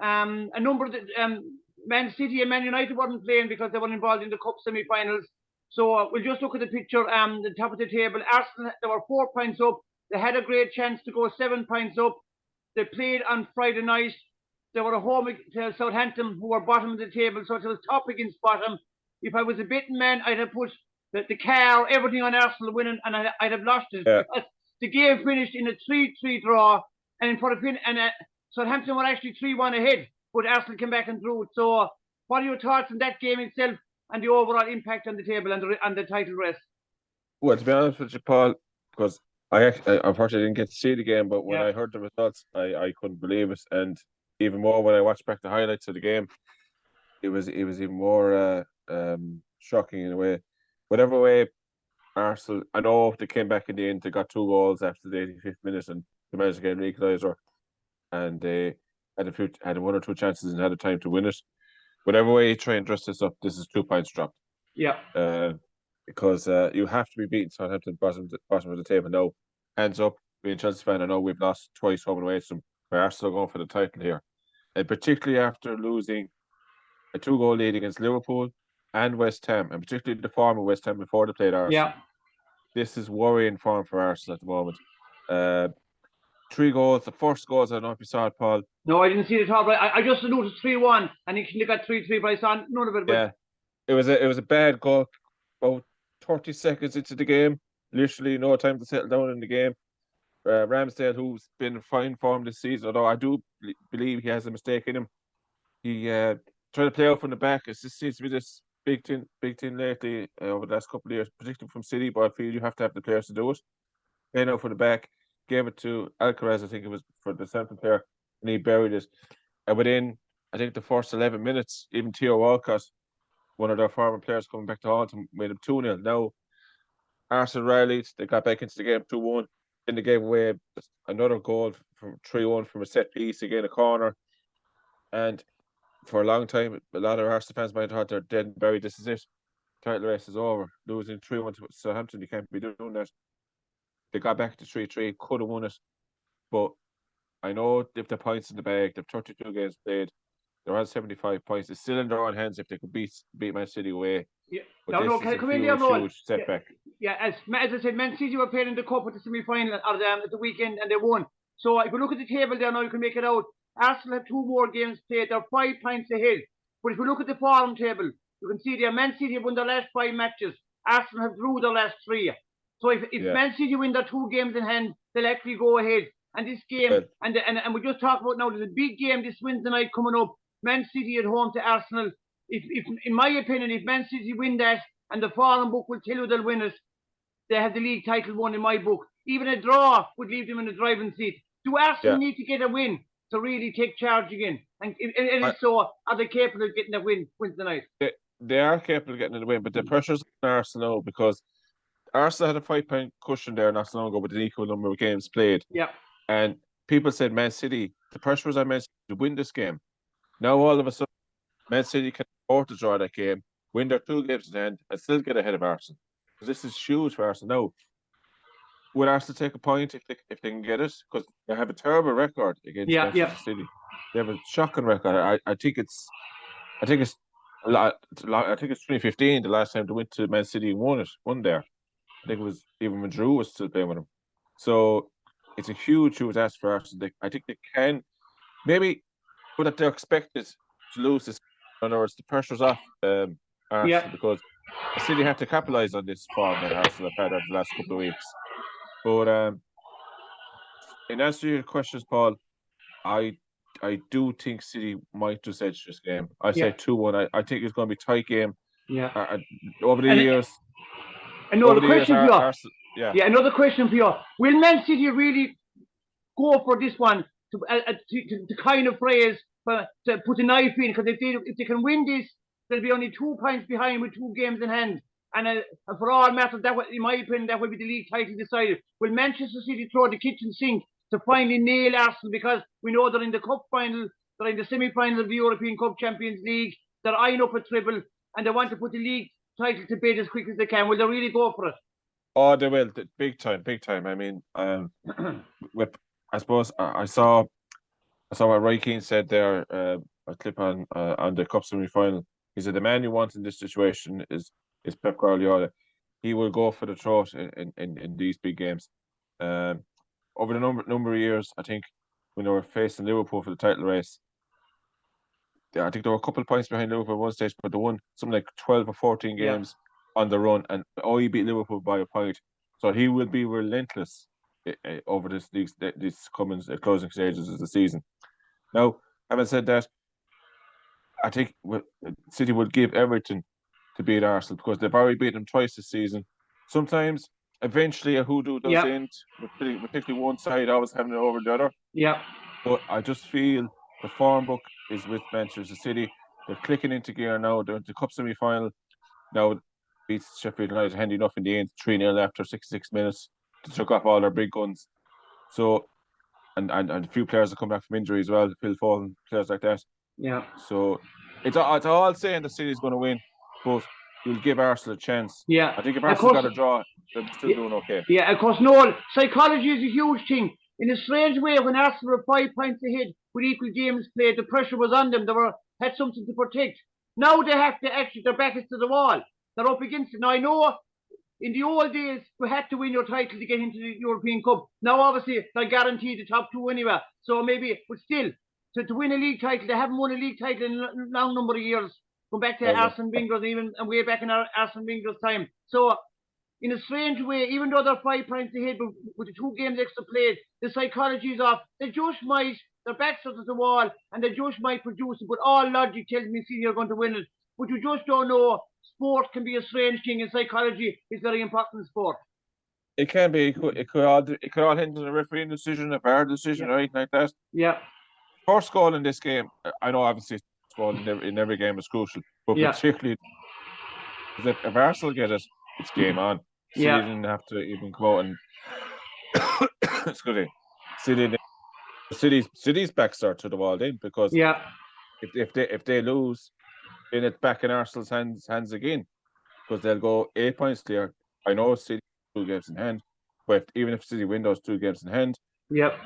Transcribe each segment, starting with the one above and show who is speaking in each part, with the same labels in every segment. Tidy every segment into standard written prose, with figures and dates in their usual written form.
Speaker 1: A number of the, Man City and Man United weren't playing because they weren't involved in the cup semi-finals. So we'll just look at the picture. The top of the table, Arsenal, they were 4 points up. They had a great chance to go 7 points up. They played on Friday night. They were at home to Southampton, who were bottom of the table, so it was top against bottom. If I was a betting man, I'd have put the car, everything on Arsenal winning, and I'd have lost it.
Speaker 2: Yeah.
Speaker 1: Because the game finished in a 3-3 draw, and for the Southampton were actually 3-1 ahead, but Arsenal came back and drew it. So, what are your thoughts on that game itself and the overall impact on the table and the title race?
Speaker 2: Well, to be honest with you, Paul, because I unfortunately didn't get to see the game, but when I heard the results, I couldn't believe it, and even more when I watched back the highlights of the game, it was even more shocking in a way. Whatever way, Arsenal, I know they came back in the end. They got 2 goals after the 85th minute, and they managed to get an equaliser, and they had 1 or 2 chances and had the time to win it. Whatever way you try and dress this up, this is 2 points dropped.
Speaker 1: Yeah.
Speaker 2: Because you have to be beating Southampton bottom of the table now. Hands up, being a Chelsea fan, I know we've lost twice home and away to them. We are still going for the title here, and particularly after losing a 2-goal lead against Liverpool and West Ham, and particularly the form of West Ham before they played Arsenal.
Speaker 1: Yeah.
Speaker 2: This is worrying form for Arsenal at the moment. 3 goals. The first goals, I don't know if you saw it, Paul.
Speaker 1: No, I didn't see it at all. But I just noticed 3-1, and he got 3-3, but I saw none of it. But...
Speaker 2: Yeah, it was a bad goal. About 30 seconds into the game, literally no time to settle down in the game. Ramsdale, who's been in fine form this season, although I do believe he has a mistake in him. He tried to play out from the back. It just seems to be this big thing lately over the last couple of years, particularly from City, but I feel you have to have the players to do it. Playing out from the back, gave it to Alcaraz, I think it was, for the central player, and he buried it. And within, I think, the first 11 minutes, even Theo Walcott, one of their former players coming back to haunt him, made him 2-0. Now, Arsenal rallied, they got back into the game 2-1. Then they gave away another goal from 3-1 from a set piece, again a corner. And for a long time, a lot of Arsenal fans might have thought they're dead and buried. This is it. Title race is over. Losing 3-1 to Southampton, you can't be doing that. They got back to 3-3, could have won it. But I know they've the points in the bag. They've 32 games played. They're on 75 points. It's still in their own hands if they could beat Man City away.
Speaker 1: Yeah.
Speaker 2: But this is a huge setback.
Speaker 1: Yeah, as I said, Man City were playing in the Cup at the semi-final at the weekend, and they won. So if you look at the table there now, you can make it out. Arsenal have 2 more games played. They're 5 points ahead. But if you look at the form table, you can see there Man City have won their last 5 matches. Arsenal have drew their last 3. So if Man City win their 2 games in hand, they'll actually go ahead. And this game, and we just talked about now, there's a big game this Wednesday night coming up. Man City at home to Arsenal. If in my opinion, if Man City win that, and the form book will tell you they'll win it, they have the league title won in my book. Even a draw would leave them in the driving seat. Do Arsenal need to get a win to really take charge again? And if so, are they capable of getting a win Wednesday night?
Speaker 2: They are capable of getting a win, but the pressure's on Arsenal because Arsenal had a 5-point cushion there not so long ago with an equal number of games played.
Speaker 1: Yeah.
Speaker 2: And people said Man City, the pressure was on Man City to win this game. Now all of a sudden, Man City can afford to draw that game, win their 2 games in hand, and still get ahead of Arsenal. Because this is huge for Arsenal. Now, will Arsenal take a point if they can get it? Because they have a terrible record against Manchester City. They have a shocking record. I think it's 2015 the last time they went to Man City and won there. I think it was even when Drew was still playing with them. So it's a huge ask for Arsenal. I think they can maybe, but that they're expected to lose this. In other words, the pressure's off Arsenal because City have to capitalise on this form that Arsenal have had over the last couple of weeks. But in answer to your questions, Paul, I do think City might just edge this game. I say 2-1. I think it's going to be a tight game.
Speaker 1: Yeah.
Speaker 2: Over the years.
Speaker 1: Another question for you. Another question for you. Will Man City really go for this one to kind of phrase to put a knife in? Because if they can win this, they'll be only 2 points behind with 2 games in hand. And for all matters, in my opinion, that will be the league title decided. Will Manchester City throw the kitchen sink to finally nail Arsenal? Because we know they're in the cup final, they're in the semi-final of the European Cup Champions League, they're eyeing up a triple, and they want to put the league title to bed as quick as they can. Will they really go for it?
Speaker 2: Oh, they will. Big time. I mean, I suppose I saw saw what Roy Keane said there, a clip on the Cup semi-final. He said the man you want in this situation is Pep Guardiola. He will go for the throat in these big games. Over the number of years, I think when they were facing Liverpool for the title race, I think they were a couple of points behind Liverpool at one stage, but they won something like 12 or 14 games on the run, and he beat Liverpool by a point. So he will be relentless over these coming closing stages of the season. Now, having said that, I think City would give everything to beat Arsenal because they've already beaten them twice this season. Sometimes, eventually, a hoodoo does end, particularly one side always having it over the other.
Speaker 1: Yeah.
Speaker 2: But I just feel the form book is with Manchester City. They're clicking into gear now. They're in the Cup semi-final. Now, beats Sheffield United handy enough in the end, 3-0 after 66 minutes to took off all their big guns. So, and a few players have come back from injury as well, Phil Foden, players like that.
Speaker 1: Yeah.
Speaker 2: So, it's all saying the City's going to win, but you'll give Arsenal a chance.
Speaker 1: Yeah.
Speaker 2: I think if Arsenal got a draw, they're still doing okay.
Speaker 1: Yeah, of course, Noel, psychology is a huge thing. In a strange way, when Arsenal were 5 points ahead with equal games played, the pressure was on them. They had something to protect. Now they have to their back is to the wall. They're up against it. Now, I know in the old days, you had to win your title to get into the European Cup. Now, obviously, they're guaranteed the top two anyway. So maybe, but still, to win a league title, they haven't won a league title in a long number of years. Going back to Arsene Wenger's, even way back in Arsene Wenger's time. So, in a strange way, even though they're 5 points ahead, but with the 2 games extra played, the psychology is off. They just might, their backs are to the wall, and they just might produce it. But all logic tells me City are going to win it. But you just don't know. Sport can be a strange thing, and psychology is very important in sport.
Speaker 2: It can be. It could all hinge on a refereeing decision, a VAR decision, or anything like that.
Speaker 1: Yeah.
Speaker 2: First goal in this game, I know obviously first goal in every game is crucial, but particularly if Arsenal get it, it's game on. City didn't have to even come out and excuse me. City's backs are to the wall then because if they lose, then it's back in Arsenal's hands again because they'll go 8 points clear. I know City 2 games in hand, but even if City win those 2 games in hand,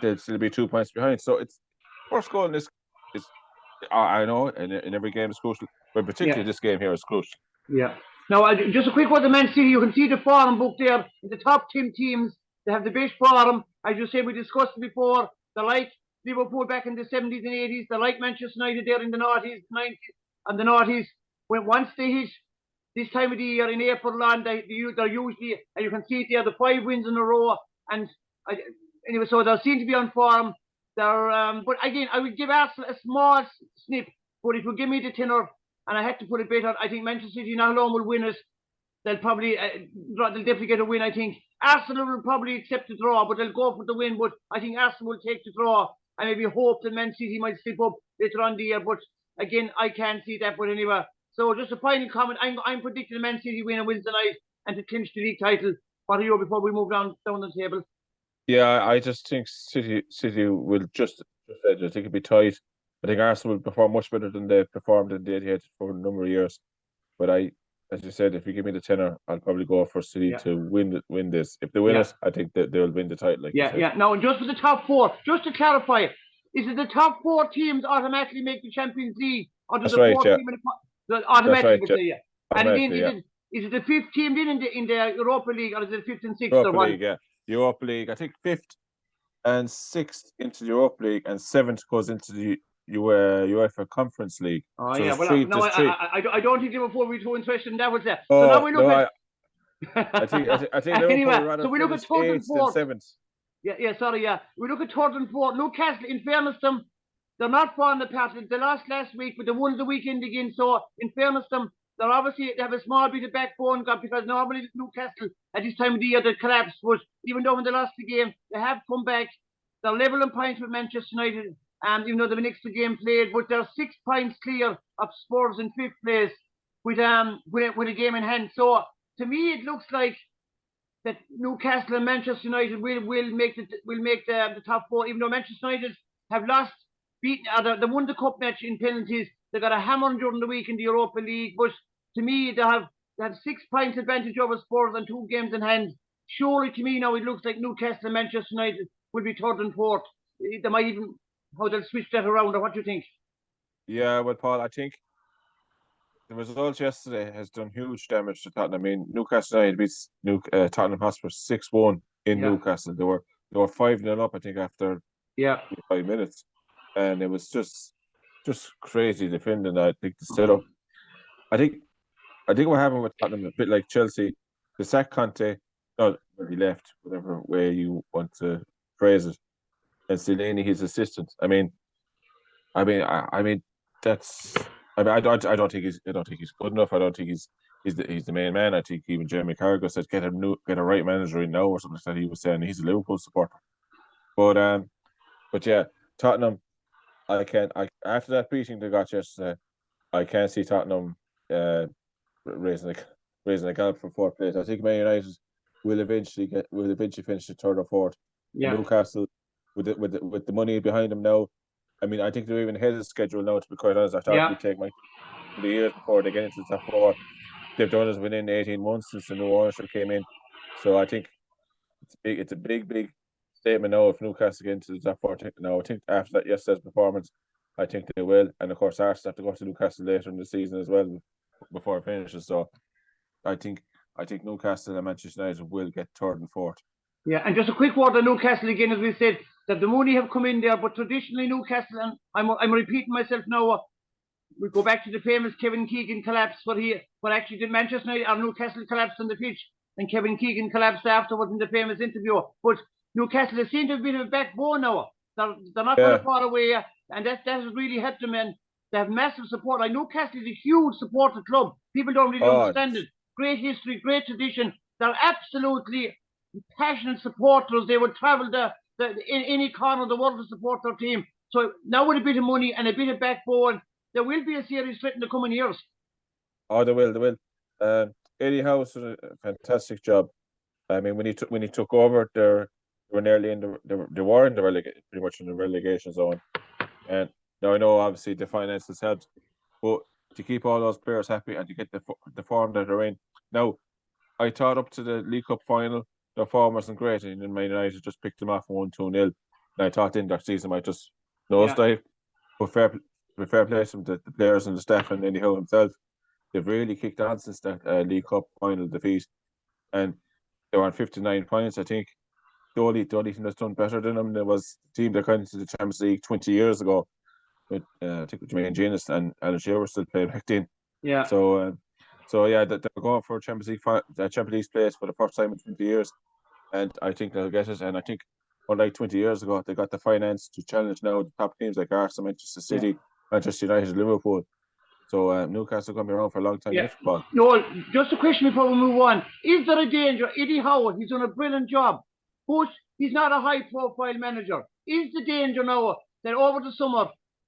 Speaker 2: they'll still be 2 points behind. So it's first goal in this is I know in every game is crucial, but particularly this game here is crucial.
Speaker 1: Yeah. Now, just a quick word to Man City. You can see the form book there. In the top 10 teams, they have the best form. As you said, we discussed it before. They're like Liverpool back in the 70s and 80s. They're like Manchester United there in the 90s, 90s, and the 90s. Once they hit this time of the year in April, they're usually, and you can see it there, the 5 wins in a row. And anyway, so they seem to be on form. But again, I would give Arsenal a small snip. But if you give me the tenner, and I had to put a bet on, I think Manchester City not alone will win it. They'll probably, they'll definitely get a win, I think. Arsenal will probably accept the draw, but they'll go for the win. But I think Arsenal will take the draw and maybe hope that Man City might slip up later on the year. But again, I can't see that. But anyway, so just a final comment. I'm predicting Man City win and wins tonight and to clinch the league title. What are you before we move down the table?
Speaker 2: Yeah, I just think City will just I think it'll be tight. I think Arsenal will perform much better than they performed in the Etihad for a number of years. But as you said, if you give me the tenner, I'll probably go for City to win this. If they win it, I think that they'll win the title. Like you said.
Speaker 1: Now, just for the top 4, just to clarify, is it the top 4 teams automatically make the Champions League, or does the 4 team automatically? And then is it the 5th team then in the Europa League, or is it the 5th and 6th?
Speaker 2: Europa League, Europa League. I think 5th and 6th into the Europa League, and 7th goes into the UEFA Conference League.
Speaker 1: Oh,
Speaker 2: so
Speaker 1: I don't think Liverpool will be too interested in that. Was there?
Speaker 2: Oh,
Speaker 1: so now we look
Speaker 2: at. I think Liverpool
Speaker 1: anyway,
Speaker 2: rather
Speaker 1: so we look at 3rd and 4th.
Speaker 2: 7th.
Speaker 1: We look at 3rd and 4th. Newcastle, in fairness to them, they're not falling apart. They lost last week, but they won the weekend again. So, in fairness to them, they have a small bit of backbone because normally Newcastle at this time of the year they collapse. But even though when they lost the game, they have come back. They're level in points with Manchester United. Even though they have an extra game played, but they're 6 points clear of Spurs in 5th place with a game in hand. So to me, it looks like that Newcastle and Manchester United will make the top 4. Even though Manchester United have they won the cup match in penalties. They got a hammer during the week in the Europa League, but to me, they have 6 points advantage over Spurs and 2 games in hand. Surely, to me now, it looks like Newcastle and Manchester United will be 3rd and 4th. They might even how they'll switch that around, or what do you think?
Speaker 2: Yeah, well, Paul, I think the results yesterday has done huge damage to Tottenham. I mean, Newcastle United beats Tottenham Hotspur 6-1 in
Speaker 1: Yeah,
Speaker 2: Newcastle. They were 5-0 up, I think, after
Speaker 1: yeah,
Speaker 2: 5 minutes, and it was just crazy defending. I think the setup. I think I think what happened with Tottenham, a bit like Chelsea, the sack Conte, no, well, he left, whatever way you want to phrase it, and Delaney, his assistant. I mean, that's. I don't think he's good enough. I don't think he's the main man. I think even Jeremy Carragher said get a right manager in now or something like that. He was saying he's a Liverpool supporter, but yeah, Tottenham. I can't. I After that beating they got yesterday, I can't see Tottenham uh, raising a raising a gallop for fourth place. I think Man United will eventually finish the third or fourth.
Speaker 1: yeah,
Speaker 2: Newcastle with the money behind them now. I mean, I think they're even ahead of the schedule now. To be quite honest, I thought it
Speaker 1: yeah.
Speaker 2: would take like the years before they get into the top four. They've done it within 18 months since the new ownership came in. So I think it's big. It's a big statement now if Newcastle get into the top four. Now I think after that yesterday's performance, I think they will. And of course, Arsenal have to go to Newcastle later in the season as well before it finishes. So I think I think Newcastle and Manchester United will get third and fourth.
Speaker 1: Yeah, and just a quick word on Newcastle again, as we said, that the money have come in there, but traditionally Newcastle, and I'm repeating myself now, we go back to the famous Kevin Keegan collapse, what actually did Manchester United or Newcastle collapsed on the pitch, and Kevin Keegan collapsed afterwards in the famous interview. But Newcastle has seemed to have a bit of a backbone now. They're not going to
Speaker 2: Yeah.
Speaker 1: fall away, and that has really helped them. And they have massive support. Like Newcastle is a huge supporter club. People don't really
Speaker 2: Oh,
Speaker 1: understand it. Great history, great tradition. They're absolutely passionate supporters. They would travel in any corner of the world to support their team. So now with a bit of money and a bit of backbone, there will be a serious threat in the coming years.
Speaker 2: they will. They will. Eddie House did a fantastic job. I mean, when he took over, they were nearly in they were in the pretty much in the relegation zone. And now I know obviously the finances helped, but to keep all those players happy and to get the form that they're in. Now, I thought up to the League Cup final, their form wasn't great, and then Man United just picked them off 1-2-0. And I thought then their season might just
Speaker 1: Yeah,
Speaker 2: nosedive. But fair play to them, the players and the staff and Eddie Howe himself. They've really kicked on since that League Cup final defeat, and they were on 59 points. I think the only team that's done better than them was the team that got into the Champions League 20 years ago. With I think with Jermaine Genius and Alan Shearer were still playing back then.
Speaker 1: yeah.
Speaker 2: So yeah, they're going for Champions League place for the first time in 20 years, and I think they'll get it. And I think, unlike 20 years ago, they got the finance to challenge now the top teams like Arsenal, Manchester
Speaker 1: Yeah.
Speaker 2: City, Manchester United, Liverpool. So Newcastle going to be around for a long time
Speaker 1: Yeah.
Speaker 2: yet, Paul.
Speaker 1: No, just a question before we move on. Is there a danger? Eddie Howe, he's done a brilliant job, but he's not a high profile manager. Is the danger now that over the summer,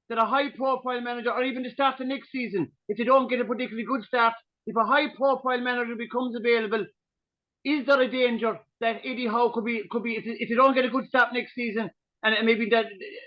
Speaker 1: that a high profile manager, or even the start of next season, if they don't get a particularly good start, if a high profile manager becomes available, is there a danger that Eddie Howe could be if they don't get a good start next season, and maybe that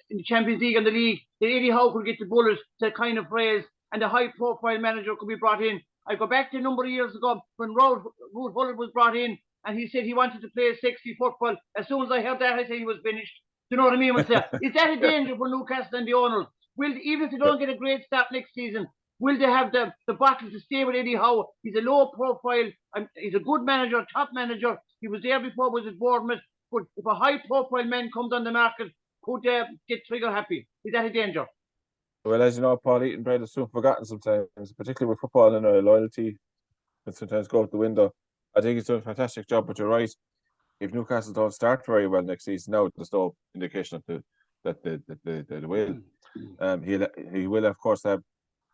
Speaker 1: in the Champions League and the league, that Eddie Howe could get the bullet, that kind of phrase, and a high profile manager could be brought in. I go back to a number of years ago when Ruud Gullit was brought in, and he said he wanted to play sexy football. As soon as I heard that, I said he was finished. Do you know what I mean? Is that a danger for Newcastle and the owners? Will, even if they don't get a great start next season, will they have the battle to stay with Eddie Howe? He's a low profile, he's a good manager, top manager. He was there before, was at Bournemouth. But if a high profile man comes on the market, could get trigger happy? Is that a danger?
Speaker 2: Well, as you know, Paul, eating bread is soon forgotten sometimes, particularly with football and loyalty can sometimes go out the window. I think he's done a fantastic job, but you're right. If Newcastle don't start very well next season, now there's no indication that they will. He will of course have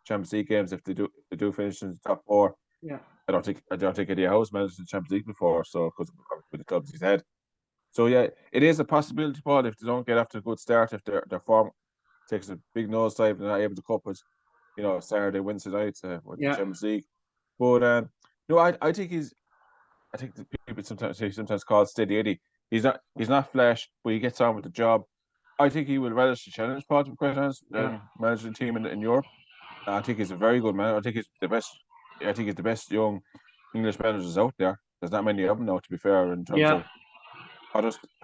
Speaker 2: Champions League games if they do finish in the top four.
Speaker 1: Yeah.
Speaker 2: I don't think Eddie Howe's managed the Champions League before, so because with the clubs he's had. So yeah, it is a possibility, Paul, if they don't get off to a good start, if their form takes a big nosedive and they're not able to cope with, Saturday, Wednesday night with the
Speaker 1: Yeah.
Speaker 2: Champions League. But no, I think the people sometimes call steady Eddie. He's not flash, but he gets on with the job. I think he will relish the challenge, Paul, to be quite honest,
Speaker 1: Yeah.
Speaker 2: managing a team in Europe. I think he's a very good man. I think he's the best. I think he's the best young English managers out there. There's not many of them now, to be fair, in terms
Speaker 1: Yeah.
Speaker 2: of others